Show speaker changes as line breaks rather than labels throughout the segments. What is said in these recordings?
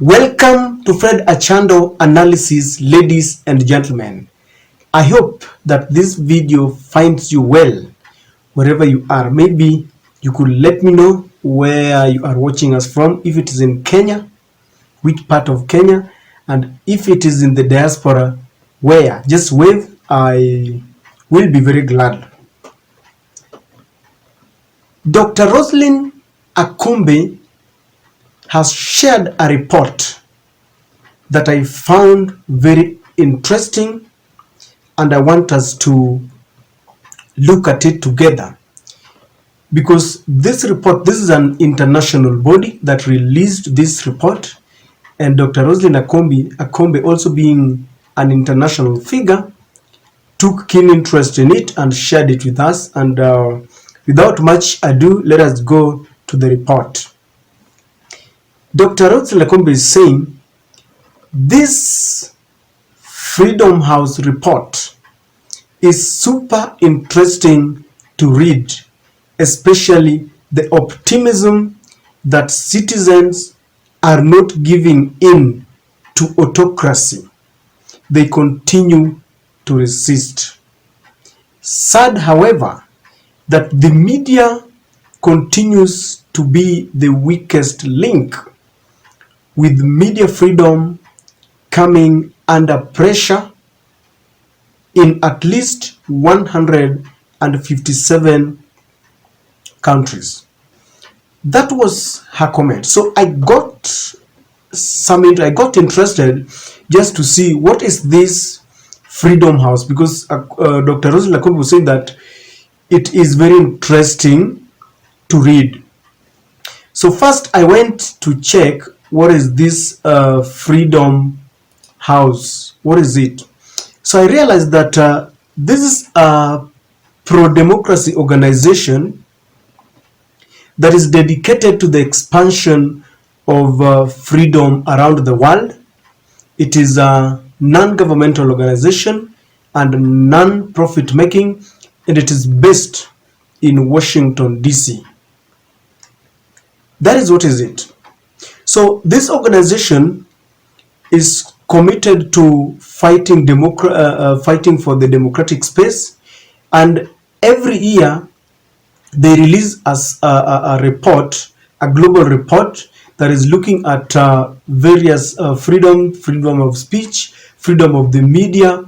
Welcome to Fred Achando Analysis, ladies and gentlemen. I hope that this video finds you well wherever you are. Maybe you could let me know where you are watching us from. If it is in Kenya, which part of Kenya, and if it is in the diaspora, where. Just wave. I will be very glad. Dr. Roslyn Akombe has shared a report that I found very interesting, and I want us to look at it together, because this is an international body that released this report, and Dr. Roslyn Akombe also being an international figure, took keen interest in it and shared it with us. And without much ado, let us go to the report. Dr. Roslyn Akombe is saying this Freedom House report is super interesting to read, especially the optimism that citizens are not giving in to autocracy. They continue to resist. Sad, however, that the media continues to be the weakest link, with media freedom coming under pressure in at least 157 countries. That was her comment. So I got interested just to see what is this Freedom House, because Dr. Roslyn Akombe was saying that it is very interesting to read. So first I went to check what is this Freedom House. What is it? So I realized that this is a pro-democracy organization that is dedicated to the expansion of freedom around the world. It is a non-governmental organization and non-profit making, and it is based in Washington, D.C. That is what is it. So this organization is committed to fighting for the democratic space, and every year they release a report, a global report that is looking at various freedom of speech, freedom of the media,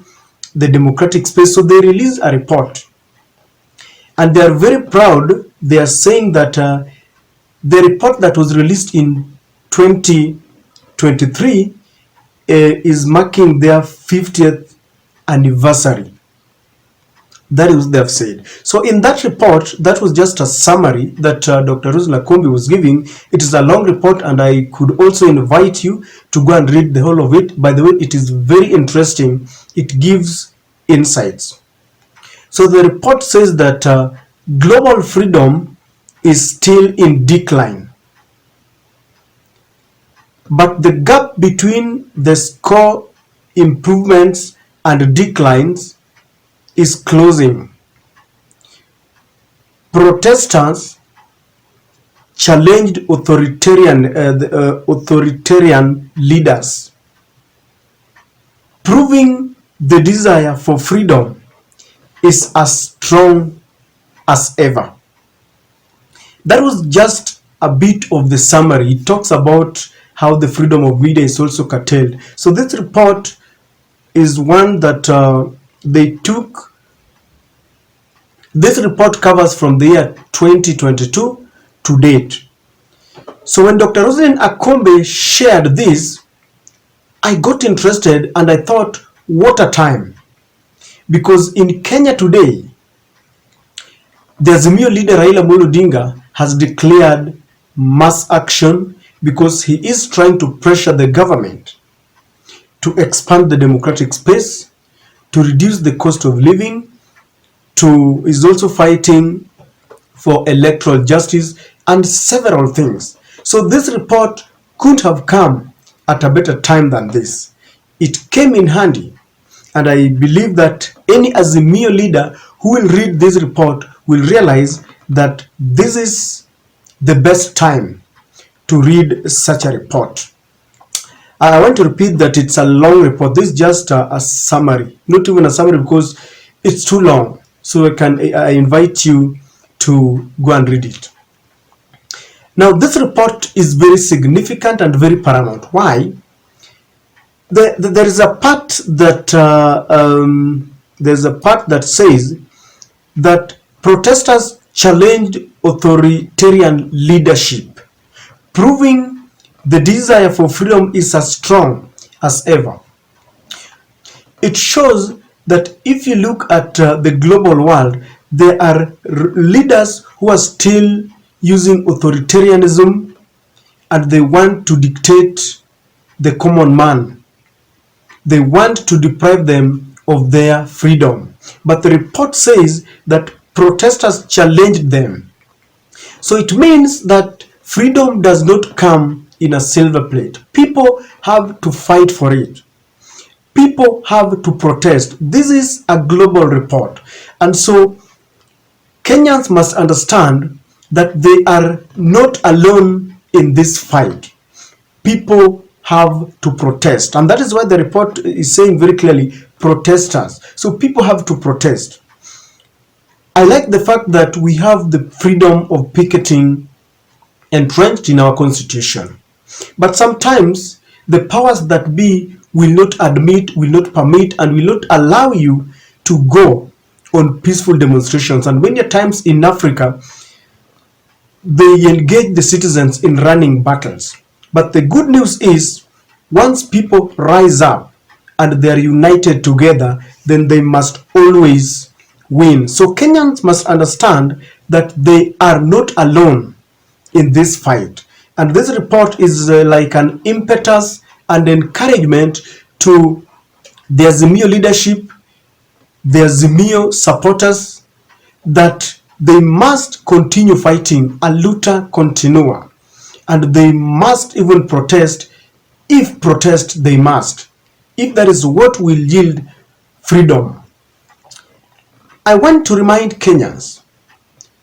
the democratic space. So they release a report, and they are very proud. They are saying that the report that was released in 2023 is marking their 50th anniversary. That is what they have said. So in that report, that was just a summary that Dr. Roslyn Akombe was giving. It is a long report, and I could also invite you to go and read the whole of it. By the way, it is very interesting. It gives insights. So the report says that global freedom is still in decline, but the gap between the score improvements and declines is closing. Protesters challenged authoritarian leaders, proving the desire for freedom is as strong as ever. That was just a bit of the summary. It talks about how the freedom of media is also curtailed. So this report is one that they took. This report covers from the year 2022 to date. So when Dr. Roslyn Akombe shared this, I got interested and I thought, what a time. Because in Kenya today, the Azimio leader Raila Odinga has declared mass action, because he is trying to pressure the government to expand the democratic space, to reduce the cost of living, is also fighting for electoral justice and several things. So this report couldn't have come at a better time than this. It came in handy, and I believe that any Azimio leader who will read this report will realize that this is the best time to read such a report. I want to repeat that it's a long report. This is just a summary, not even a summary because it's too long. So I invite you to go and read it. Now, this report is very significant and very paramount. Why? There is a part that says that protesters challenged authoritarian leadership, proving the desire for freedom is as strong as ever. It shows that if you look at the global world, there are leaders who are still using authoritarianism and they want to dictate the common man. They want to deprive them of their freedom. But the report says that protesters challenged them. So it means that freedom does not come in a silver plate. People have to fight for it. People have to protest. This is a global report. And so Kenyans must understand that they are not alone in this fight. People have to protest. And that is why the report is saying very clearly, protesters. So people have to protest. I like the fact that we have the freedom of picketing entrenched in our constitution. But sometimes the powers that be will not admit, will not permit, and will not allow you to go on peaceful demonstrations. And many times in Africa, they engage the citizens in running battles. But the good news is, once people rise up and they are united together, then they must always win. So Kenyans must understand that they are not alone in this fight. And this report is like an impetus and encouragement to the Azimio leadership, the Azimio supporters, that they must continue fighting a luta continua, and they must even protest if protest they must, if that is what will yield freedom. I want to remind Kenyans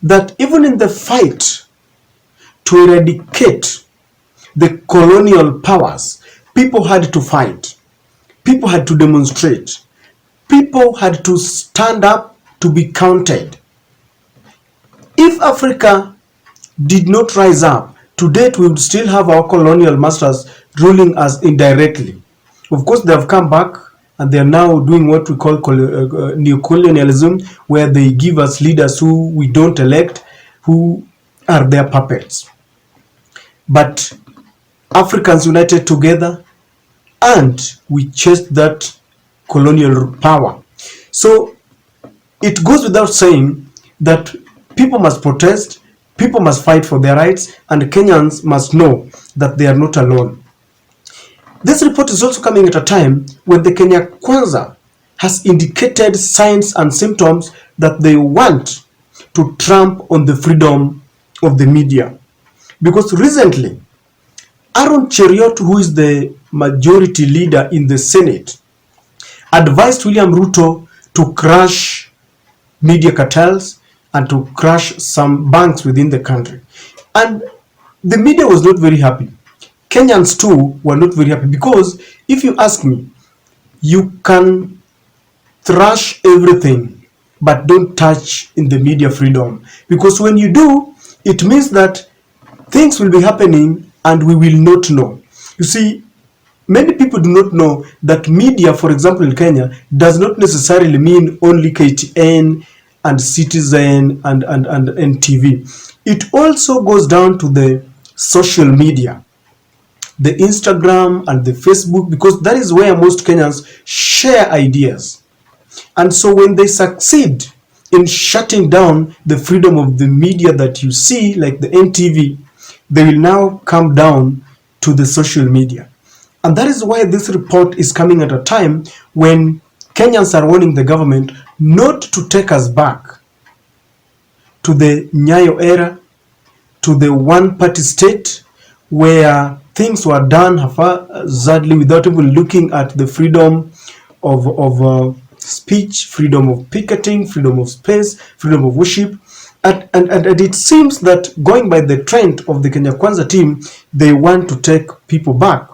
that even in the fight to eradicate the colonial powers, people had to fight, people had to demonstrate, people had to stand up to be counted. If Africa did not rise up, to date we would still have our colonial masters ruling us indirectly. Of course, they have come back and they are now doing what we call neocolonialism, where they give us leaders who we don't elect, who are their puppets. But Africans united together and we chased that colonial power. So it goes without saying that people must protest, people must fight for their rights, and Kenyans must know that they are not alone. This report is also coming at a time when the Kenya Kwanza has indicated signs and symptoms that they want to tramp on the freedom of the media. Because recently, Aaron Cheriot, who is the majority leader in the Senate, advised William Ruto to crush media cartels and to crush some banks within the country. And the media was not very happy. Kenyans too were not very happy, because if you ask me, you can thrash everything but don't touch in the media freedom, because when you do, it means that things will be happening and we will not know. You see, many people do not know that media, for example in Kenya, does not necessarily mean only KTN and Citizen and NTV. It also goes down to the social media, the Instagram and the Facebook, because that is where most Kenyans share ideas. And so when they succeed in shutting down the freedom of the media that you see, like the NTV, they will now come down to the social media. And that is why this report is coming at a time when Kenyans are warning the government not to take us back to the Nyayo era, to the one-party state where things were done haphazardly without even looking at the freedom of speech, freedom of picketing, freedom of space, freedom of worship. And it seems that, going by the trend of the Kenya Kwanza team, they want to take people back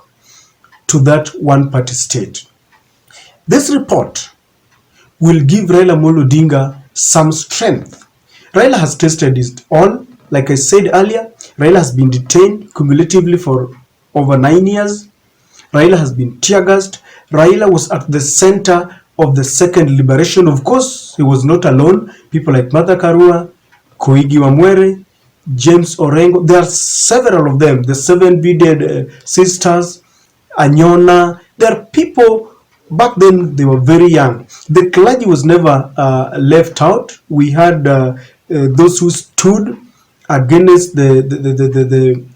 to that one-party state. This report will give Raila Amolo Odinga some strength. Raila has tested it all. Like I said earlier, Raila has been detained cumulatively for over 9 years. Raila has been tear-gassed. Raila was at the center of the second liberation. Of course, he was not alone. People like Martha Karua, Koigi Wamwere, James Orengo, there are several of them, the 7 beaded sisters, Anyona. There are people, back then they were very young. The clergy was never left out. We had those who stood against the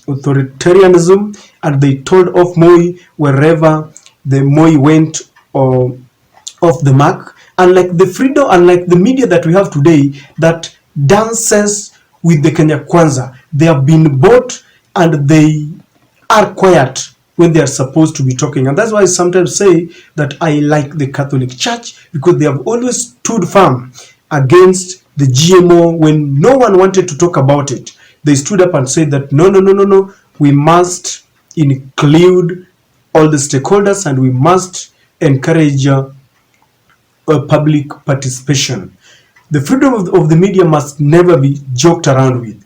authoritarianism, and they told off Moi wherever the Moi went off the mark. Unlike the freedom, unlike the media that we have today that dances with the Kenya Kwanza, they have been bought and they are quiet when they are supposed to be talking. And that's why I sometimes say that I like the Catholic Church, because they have always stood firm against the GMO when no one wanted to talk about it. They stood up and said that no, we must include all the stakeholders and we must encourage public participation. The freedom of the media must never be joked around with,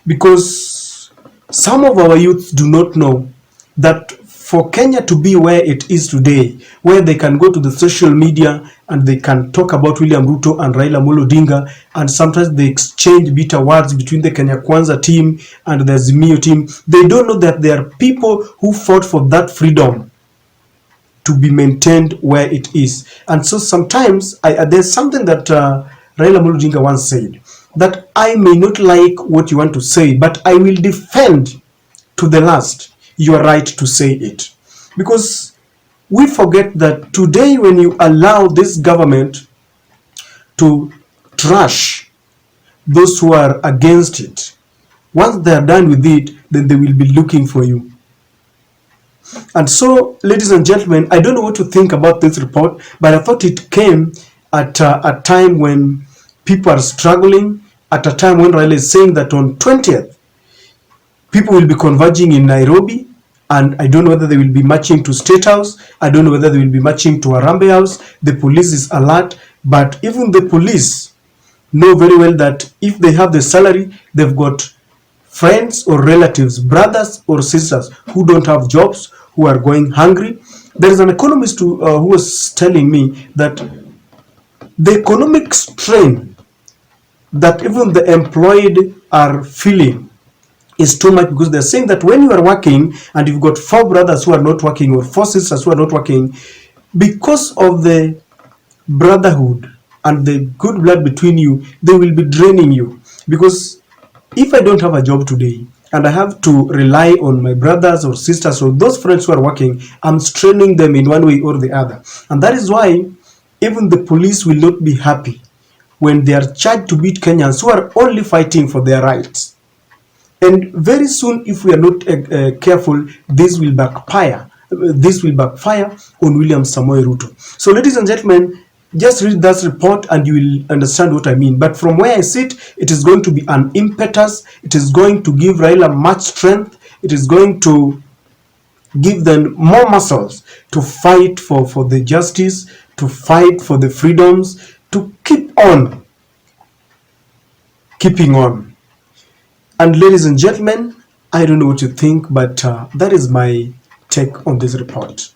because some of our youths do not know that for Kenya to be where it is today, where they can go to the social media and they can talk about William Ruto and Raila Amolo Odinga, and sometimes they exchange bitter words between the Kenya Kwanza team and the Azimio team. They don't know that there are people who fought for that freedom to be maintained where it is. And so sometimes there's something that Raila Amolo Odinga once said, that I may not like what you want to say, but I will defend to the last your right to say it. Because we forget that today, when you allow this government to trash those who are against it, once they are done with it, then they will be looking for you. And so, ladies and gentlemen, I don't know what to think about this report, but I thought it came at a time when people are struggling, at a time when Raila is saying that on 20th, people will be converging in Nairobi, and I don't know whether they will be marching to Statehouse. I don't know whether they will be marching to Arambe House. The police is alert, but even the police know very well that if they have the salary, they've got friends or relatives, brothers or sisters who don't have jobs, who are going hungry. There is an economist who was telling me that the economic strain that even the employed are feeling is too much, because they're saying that when you are working and you've got 4 brothers who are not working or 4 sisters who are not working, because of the brotherhood and the good blood between you, they will be draining you. Because if I don't have a job today and I have to rely on my brothers or sisters or those friends who are working, I'm straining them in one way or the other. And that is why even the police will not be happy when they are charged to beat Kenyans who are only fighting for their rights. And very soon, if we are not careful, this will backfire. This will backfire on William Samoei Ruto. So, ladies and gentlemen, just read that report and you will understand what I mean. But from where I sit, it is going to be an impetus. It is going to give Raila much strength. It is going to give them more muscles to fight for the justice, to fight for the freedoms, to keep on keeping on. And ladies and gentlemen, I don't know what you think, but that is my take on this report.